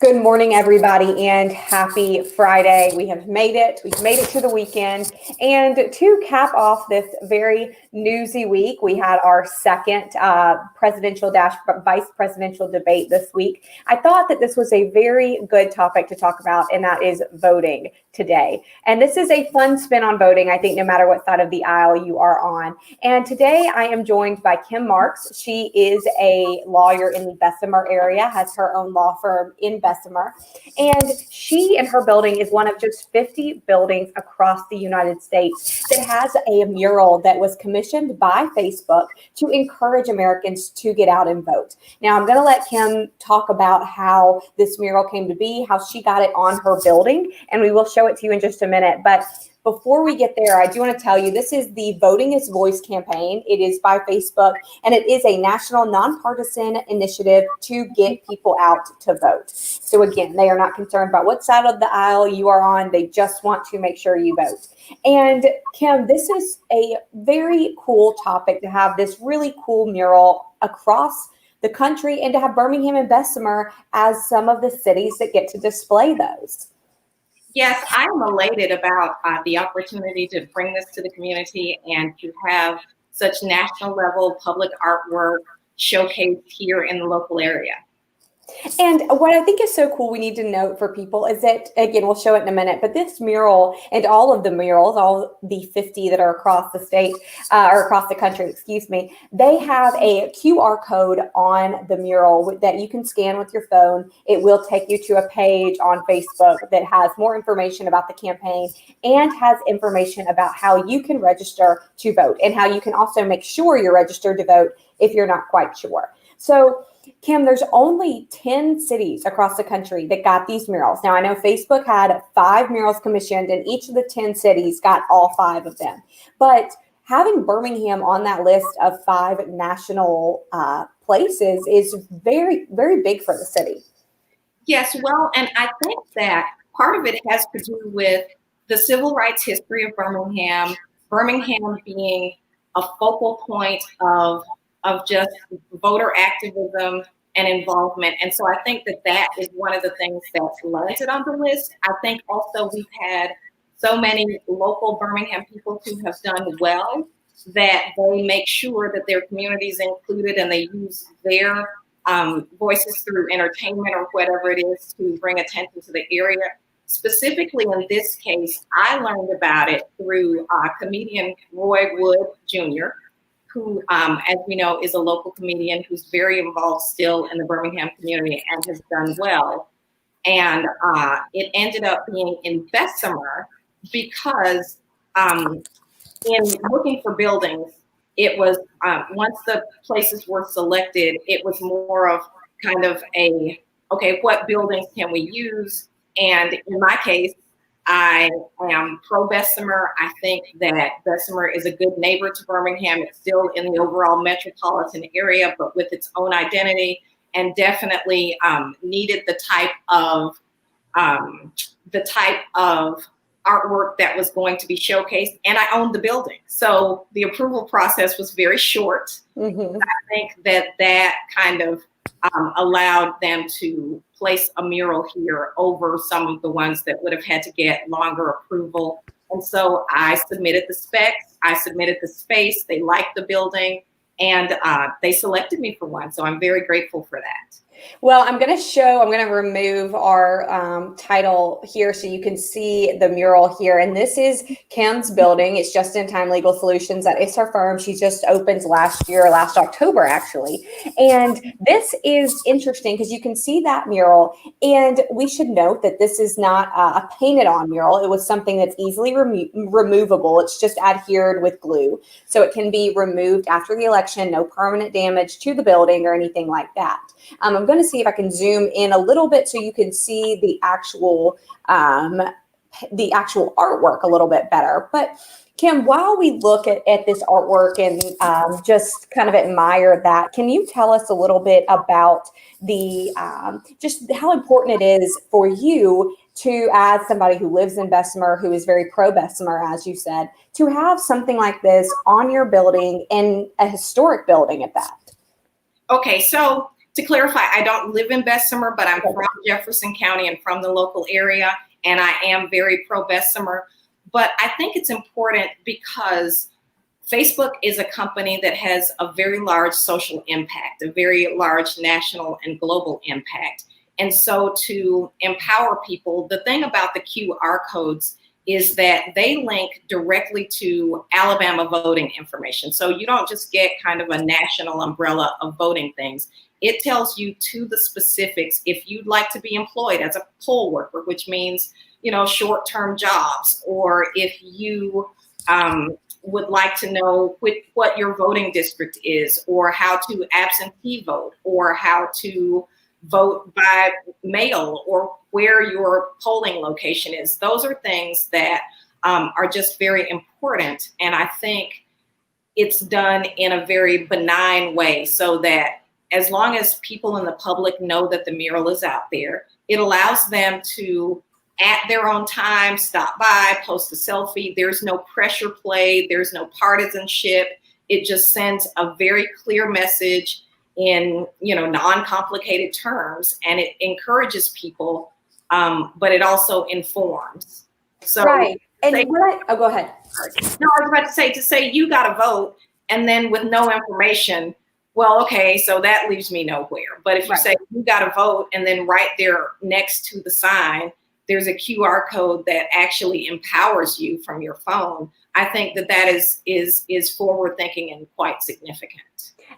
Good morning, everybody, and happy Friday. We have made it. We've made it to the weekend. And to cap off this very newsy week, we had our second presidential vice presidential debate this week. I thought that this was a very good topic to talk about, and that is voting today. And this is a fun spin on voting, I think, no matter what side of the aisle you are on. And today I am joined by Kim Marks. She is a lawyer in the Bessemer area, has her own law firm in Bessemer. And she and her building is one of just 50 buildings across the United States that has a mural that was commissioned by Facebook to encourage Americans to get out and vote. Now, I'm going to let Kim talk about how this mural came to be, how she got it on her building, and we will show it to you in just a minute. But before we get there, I do want to tell you this is the Voting is Voice campaign. It is by Facebook, and it is a national nonpartisan initiative to get people out to vote. So again, they are not concerned about what side of the aisle you are on. They just want to make sure you vote. And Kim, this is a very cool topic to have this really cool mural across the country and to have Birmingham and Bessemer as some of the cities that get to display those. Yes, I'm elated about the opportunity to bring this to the community and to have such national level public artwork showcased here in the local area. And what I think is so cool we need to note for people is that, again, we'll show it in a minute, but this mural and all of the murals, all the 50 that are across the state or across the country, they have a QR code on the mural that you can scan with your phone. It will take you to a page on Facebook that has more information about the campaign and has information about how you can register to vote and how you can also make sure you're registered to vote if you're not quite sure. So, Kim, there's only 10 cities across the country that got these murals. Now, I know Facebook had 5 murals commissioned, and each of the 10 cities got all 5 of them. But having Birmingham on that list of 5 national places is very, very big for the city. Yes, well, and I think that part of it has to do with the civil rights history of Birmingham being a focal point of just voter activism and involvement. And so I think that is one of the things that's landed on the list. I think also we've had so many local Birmingham people who have done well that they make sure that their community is included and they use their voices through entertainment or whatever it is to bring attention to the area. Specifically in this case, I learned about it through comedian Roy Wood Jr., who, as we know, is a local comedian who's very involved still in the Birmingham community and has done well. And it ended up being in Bessemer because in looking for buildings, it was, once the places were selected, it was more of kind of okay, what buildings can we use? And in my case, I am pro Bessemer. I think that Bessemer is a good neighbor to Birmingham. It's still in the overall metropolitan area, but with its own identity, and definitely needed the type of artwork that was going to be showcased. And I owned the building, so the approval process was very short. Mm-hmm. I think that kind of allowed them to place a mural here over some of the ones that would have had to get longer approval. And so I submitted the specs, I submitted the space, they liked the building, and they selected me for one. So I'm very grateful for that. Well, I'm going to remove our title here so you can see the mural here. And this is Kim's building. It's Just in Time Legal Solutions. That is her firm. She just opened last October, actually. And this is interesting because you can see that mural. And we should note that this is not a painted on mural. It was something that's easily removable. It's just adhered with glue. So it can be removed after the election, no permanent damage to the building or anything like that. I'm going to see if I can zoom in a little bit so you can see the actual artwork a little bit better. But Kim, while we look at this artwork and just kind of admire that, can you tell us a little bit about the just how important it is for you to, as somebody who lives in Bessemer, who is very pro-Bessemer, as you said, to have something like this on your building, and a historic building at that? Okay, so to clarify, I don't live in Bessemer, but I'm from Jefferson County and from the local area, and I am very pro Bessemer. But I think it's important because Facebook is a company that has a very large social impact, a very large national and global impact. And so to empower people, the thing about the QR codes is that they link directly to Alabama voting information. So you don't just get kind of a national umbrella of voting things. It tells you to the specifics if you'd like to be employed as a poll worker, which means, short-term jobs, or if you would like to know what your voting district is, or how to absentee vote, or how to vote by mail, or where your polling location is. Those are things that are just very important. And I think it's done in a very benign way, so that as long as people in the public know that the mural is out there, it allows them to, at their own time, stop by, post a selfie. There's no pressure play. There's no partisanship. It just sends a very clear message in, non-complicated terms, and it encourages people, but it also informs. So, right. And go ahead. No, I was about to say you got to vote, and then with no information, well, okay, so that leaves me nowhere. But if you say you got to vote, and then right there next to the sign, there's a QR code that actually empowers you from your phone, I think that is forward thinking and quite significant.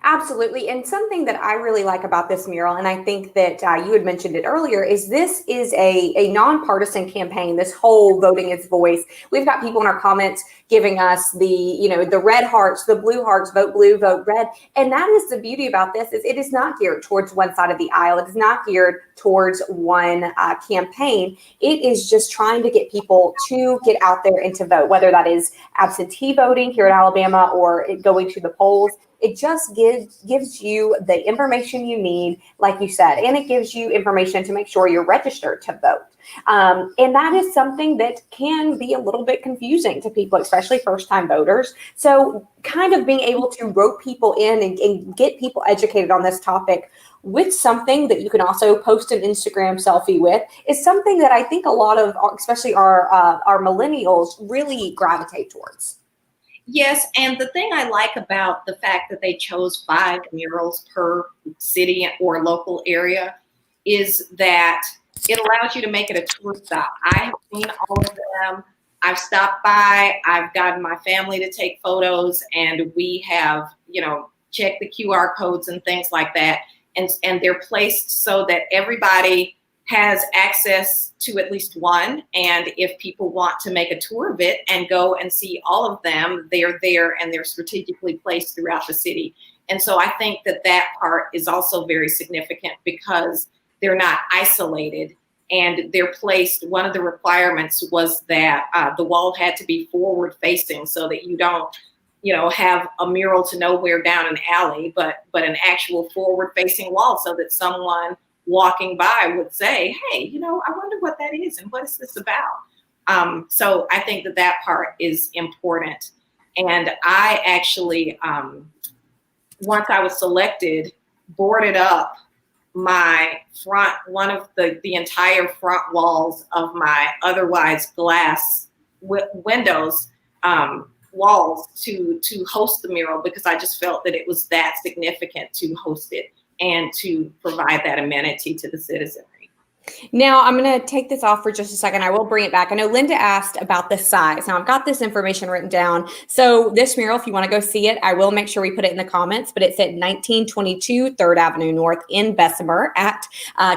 Absolutely. And something that I really like about this mural, and I think that you had mentioned it earlier, is this is a nonpartisan campaign, this whole voting its voice. We've got people in our comments giving us the red hearts, the blue hearts, vote blue, vote red. And that is the beauty about this, is it is not geared towards one side of the aisle. It is not geared towards one campaign. It is just trying to get people to get out there and to vote, whether that is absentee voting here in Alabama or going to the polls. It just gives you the information you need, like you said, and it gives you information to make sure you're registered to vote. And that is something that can be a little bit confusing to people, especially first-time voters. So kind of being able to rope people in and get people educated on this topic with something that you can also post an Instagram selfie with is something that I think a lot of, especially our millennials, really gravitate towards. Yes, and the thing I like about the fact that they chose 5 murals per city or local area is that it allows you to make it a tour stop. I have seen all of them. I've stopped by, I've gotten my family to take photos, and we have, checked the QR codes and things like that. And they're placed so that everybody has access to at least one. And if people want to make a tour of it and go and see all of them, they're there and they're strategically placed throughout the city. And so I think that part is also very significant because they're not isolated and they're placed. One of the requirements was that the wall had to be forward facing so that you don't, have a mural to nowhere down an alley, but an actual forward facing wall so that someone walking by would say, hey, I wonder what that is and what is this about? So I think that part is important. And I actually, once I was selected, boarded up my one of the entire front walls of my otherwise glass windows, walls to host the mural, because I just felt that it was that significant to host it and to provide that amenity to the citizenry. Now, I'm going to take this off for just a second. I will bring it back. I know Linda asked about the size. Now, I've got this information written down. So this mural, if you want to go see it, I will make sure we put it in the comments, but it's at 1922 3rd Avenue North in Bessemer at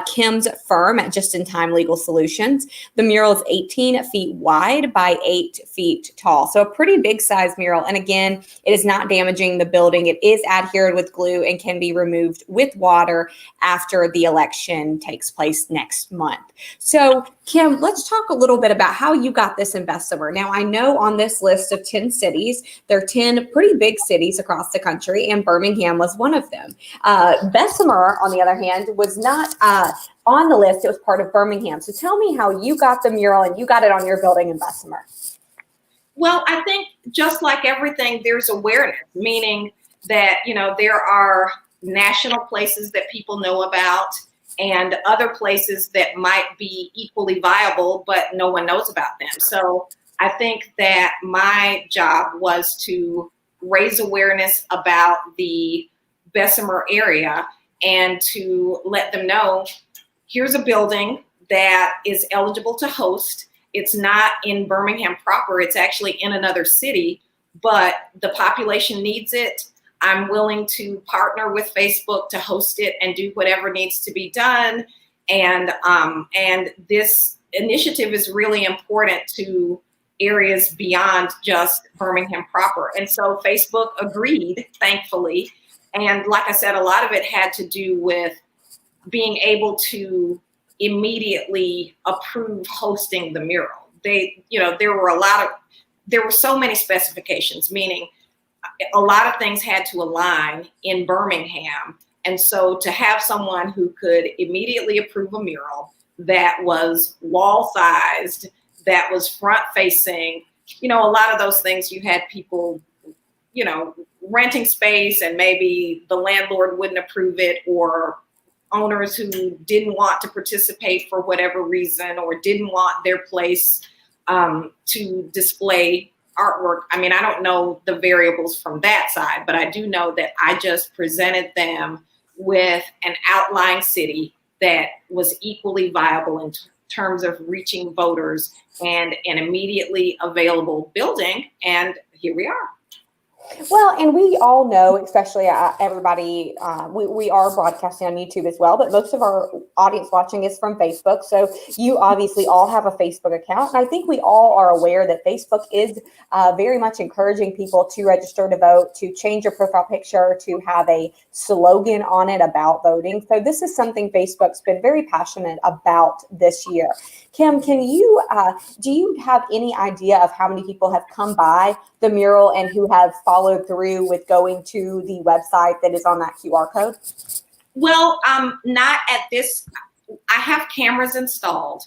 Kim's firm at Just in Time Legal Solutions. The mural is 18 feet wide by 8 feet tall. So a pretty big size mural. And again, it is not damaging the building. It is adhered with glue and can be removed with water after the election takes place next month. So Kim, let's talk a little bit about how you got this in Bessemer. Now, I know on this list of 10 cities, there are 10 pretty big cities across the country, and Birmingham was one of them. Bessemer, on the other hand, was not on the list. It was part of Birmingham. So tell me how you got the mural and you got it on your building in Bessemer. Well, I think just like everything, there's awareness, meaning that, there are national places that people know about. and other places that might be equally viable, but no one knows about them. So I think that my job was to raise awareness about the Bessemer area and to let them know, here's a building that is eligible to host. It's not in Birmingham proper, it's actually in another city, but the population needs it. I'm willing to partner with Facebook to host it and do whatever needs to be done. And this initiative is really important to areas beyond just Birmingham proper. And so Facebook agreed, thankfully. And like I said, a lot of it had to do with being able to immediately approve hosting the mural. There were so many specifications, meaning a lot of things had to align in Birmingham. And so to have someone who could immediately approve a mural that was wall sized, that was front facing, a lot of those things, you had people, renting space and maybe the landlord wouldn't approve it, or owners who didn't want to participate for whatever reason, or didn't want their place to display artwork. I mean, I don't know the variables from that side, but I do know that I just presented them with an outlying city that was equally viable in terms of reaching voters and an immediately available building. And here we are. Well, and we all know, especially everybody, we are broadcasting on YouTube as well, but most of our audience watching is from Facebook. So you obviously all have a Facebook account. And I think we all are aware that Facebook is very much encouraging people to register to vote, to change your profile picture, to have a slogan on it about voting. So this is something Facebook's been very passionate about this year. Kim, do you have any idea of how many people have come by the mural and who have followed through with going to the website that is on that QR code? Well, not at this. I have cameras installed.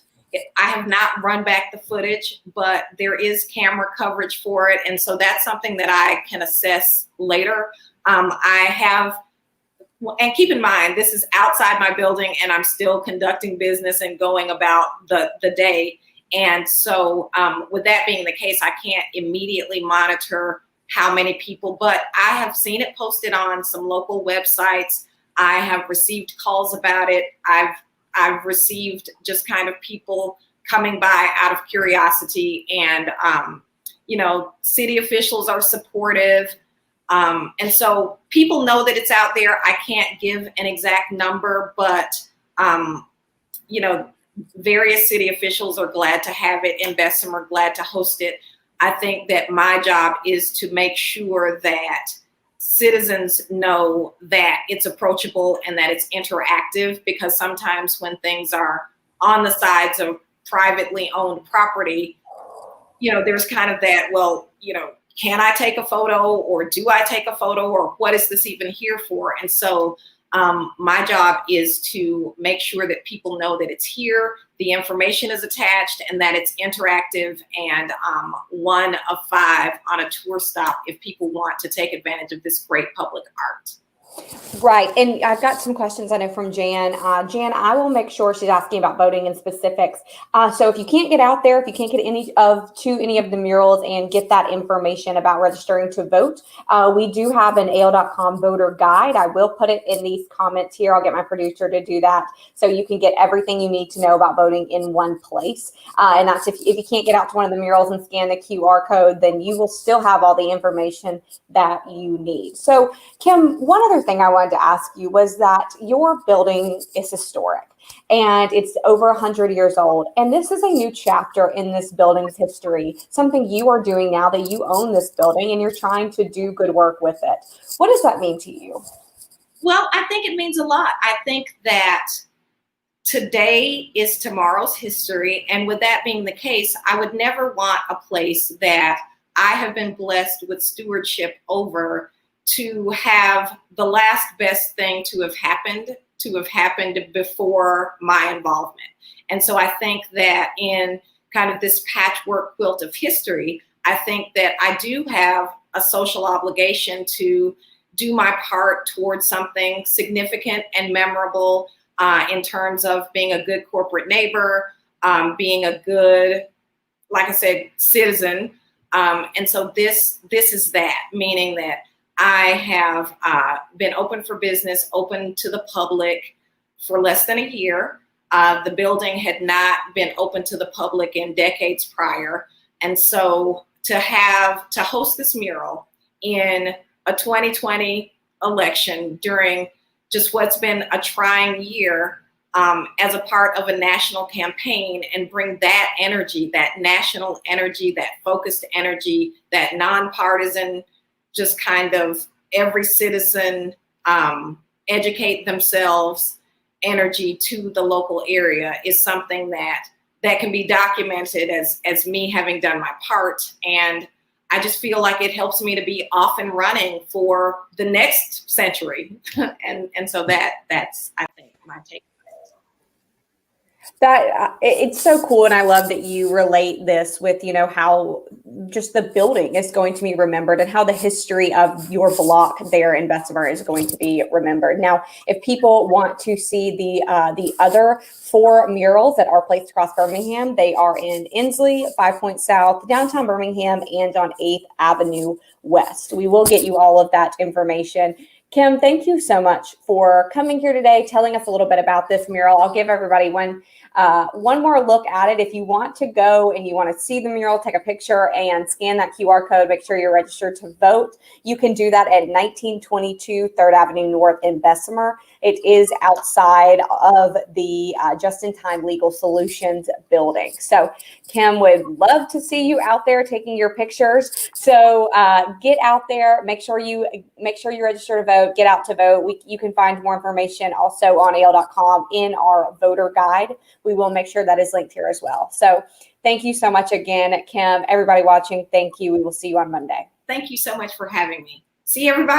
I have not run back the footage, but there is camera coverage for it. And so that's something that I can assess later. And keep in mind, this is outside my building and I'm still conducting business and going about the day. And so with that being the case, I can't immediately monitor how many people, but I have seen it posted on some local websites. I have received calls about it. I've received just kind of people coming by out of curiosity, and city officials are supportive. And so people know that it's out there. I can't give an exact number, but, various city officials are glad to have it in Bessemer, glad to host it. I think that my job is to make sure that citizens know that it's approachable and that it's interactive, because sometimes when things are on the sides of privately owned property, there's kind of that, can I take a photo, or do I take a photo, or what is this even here for? And so my job is to make sure that people know that it's here, the information is attached, and that it's interactive, and 1 of 5 on a tour stop if people want to take advantage of this great public art. Right. And I've got some questions I know from Jan. Jan, I will make sure she's asking about voting in specifics. So if you can't get out there, if you can't get to any of the murals and get that information about registering to vote, we do have an AL.com voter guide. I will put it in these comments here. I'll get my producer to do that so you can get everything you need to know about voting in one place. And that's if you can't get out to one of the murals and scan the QR code, then you will still have all the information that you need. So Kim, one other thing I wanted to ask you was that your building is historic and it's over 100 years old. And this is a new chapter in this building's history, something you are doing now that you own this building and you're trying to do good work with it. What does that mean to you? Well, I think it means a lot. I think that today is tomorrow's history. And with that being the case, I would never want a place that I have been blessed with stewardship over to have the last best thing to have happened before my involvement. And so I think that in kind of this patchwork quilt of history, I think that I do have a social obligation to do my part towards something significant and memorable in terms of being a good corporate neighbor, being a good, like I said, citizen. And so this is that, meaning that I have been open for business, open to the public for less than a year. The building had not been open to the public in decades prior. And so to host this mural in a 2020 election during just what's been a trying year, as a part of a national campaign, and bring that energy, that national energy, that focused energy, that nonpartisan, just kind of every citizen educate themselves energy to the local area is something that can be documented as me having done my part. And I just feel like it helps me to be off and running for the next century. and so that's, I think, my take. That it's so cool, and I love that you relate this with, you know, how just the building is going to be remembered and how the history of your block there in Bessemer is going to be remembered. Now, if people want to see the other 4 murals that are placed across Birmingham, they are in Inslee, 5 Points South, downtown Birmingham, and on 8th Avenue West. We will get you all of that information. Kim, thank you so much for coming here today, telling us a little bit about this mural. I'll give everybody one more look at it. If you want to go and you want to see the mural, take a picture and scan that QR code, make sure you're registered to vote. You can do that at 1922 3rd Avenue North in Bessemer. It is outside of the Just-in-Time Legal Solutions building. So Kim would love to see you out there taking your pictures. So get out there, make sure you register to vote, get out to vote. You can find more information also on AL.com in our voter guide. We will make sure that is linked here as well. So thank you so much again, Kim. Everybody watching, thank you. We will see you on Monday. Thank you so much for having me. See everybody.